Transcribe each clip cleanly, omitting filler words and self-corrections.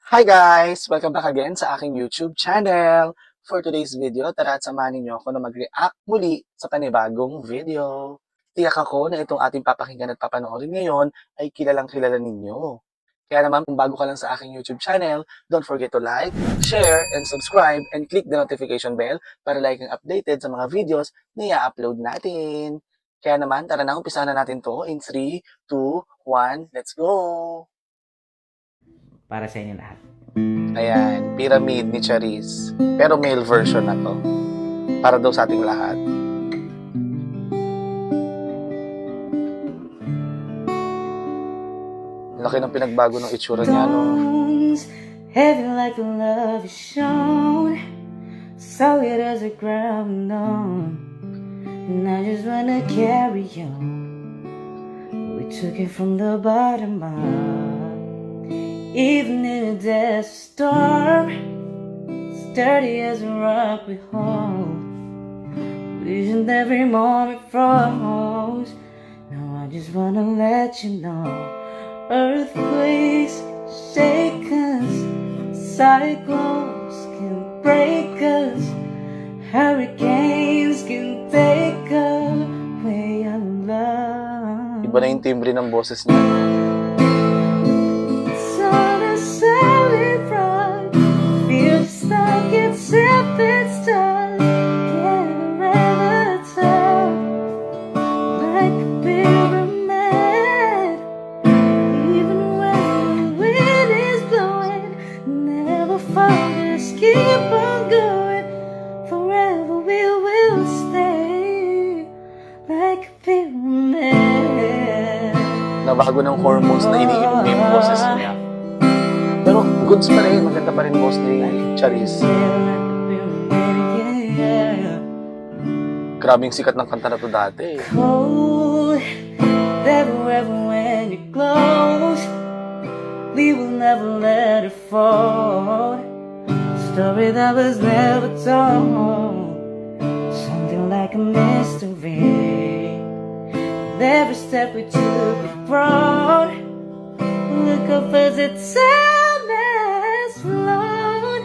Hi guys! Welcome back again sa aking YouTube channel. For today's video, tara at samahan niyo ako na mag-react muli sa panibagong video. Tiyak ako na itong ating papakinggan at papanoorin ngayon ay kilalang kilala ninyo. Kaya naman kung bago ka lang sa aking YouTube channel, don't forget to like, share, and subscribe and click the notification bell para like ang updated sa mga videos na i-upload natin. Kaya naman, tara na, umpisahan na natin to in 3, 2, 1, let's go! Para sa inyo lahat. Ayan, Pyramid ni Charisse. Pero male version na to. Para daw sa ating lahat. Laki ng pinagbago ng itsura niya, no? Heavy like the love is shown, solid as a ground on. And I just wanna carry on. We took it from the bottom up, even in a desert storm, sturdy as a rock we hold. Visioned every moment froze. Now I just wanna let you know. Earthquakes shake us, cyclones can break us, hurricanes can take away our love. Iba na yung timbre ng boses niya. It's on a solid rock, feels just like it's if it's done. Can't ever tell, like a pyramid. Even when the wind is blowing, never fall, just keep on going. Forever we will stay like a pyramid. Nabago ng hormones na iniinom niya yung boses niya. Pero goods pa rin, maganda pa rin boss ni Charisse. Grabing sikat ng kanta na to dati. Cold, never ever when you're close, we will never let it fall. Story that was never told, something like a mystery. Every step we took was broad. Look up as the time has flown.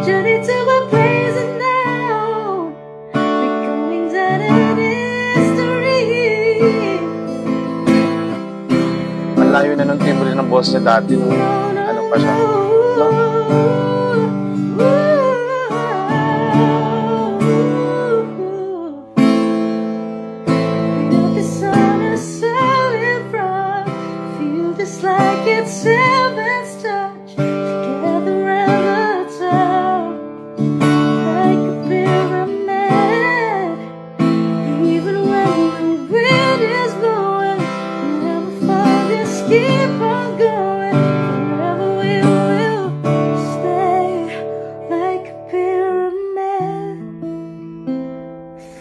Journey to a place unknown, becoming that an history. Ang layo na ng timbre ng boss niya dati. No? Ano pa siya? No? Like it's heaven's touch, together around the top, like a pyramid. Even when the wind is blowing, never fall, just keep on going. Forever we will stay like a pyramid.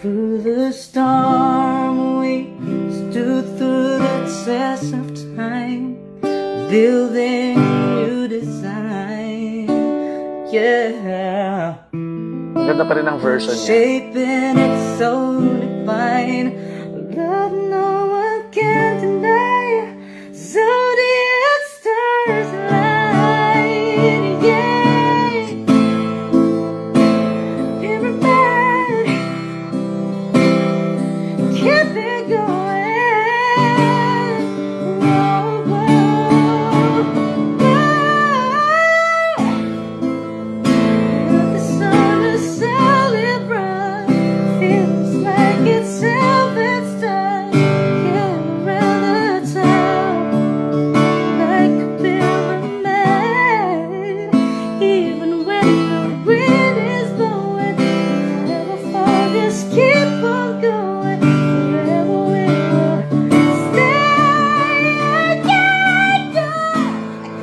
Through the storm we stood, through the test of time, building new design, yeah. Ang ganda pa rin ang version niya. Shaping it so divine, love no one can deny. Zodiac stars align, yeah. Pyramid, keep it going.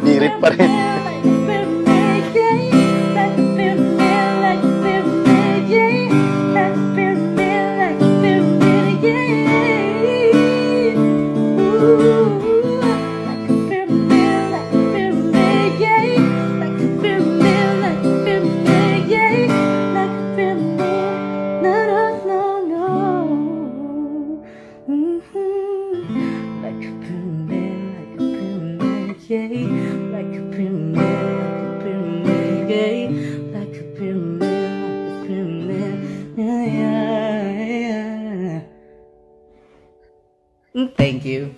Birit pa rin. Like a pyramid. you.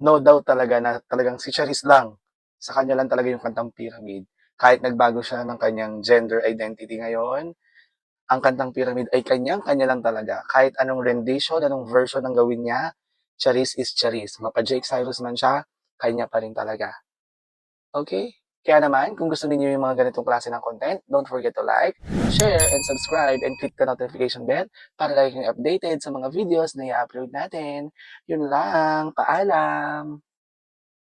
No doubt talaga na talagang si Charisse lang. Sa kanya lang talaga yung kantang Pyramid. Kahit nagbago siya ng kanyang gender identity ngayon, ang kantang Pyramid ay kanyang-kanya lang talaga. Kahit anong rendition, anong version ng gawin niya, Charisse is Charisse. Mapa-Jake Cyrus man siya, kanya pa rin talaga. Okay? Kaya naman, kung gusto niyo yung mga ganitong klase ng content, don't forget to like, share, and subscribe, and click the notification bell para lagi kayong updated sa mga videos na i-upload natin. Yun lang. Paalam!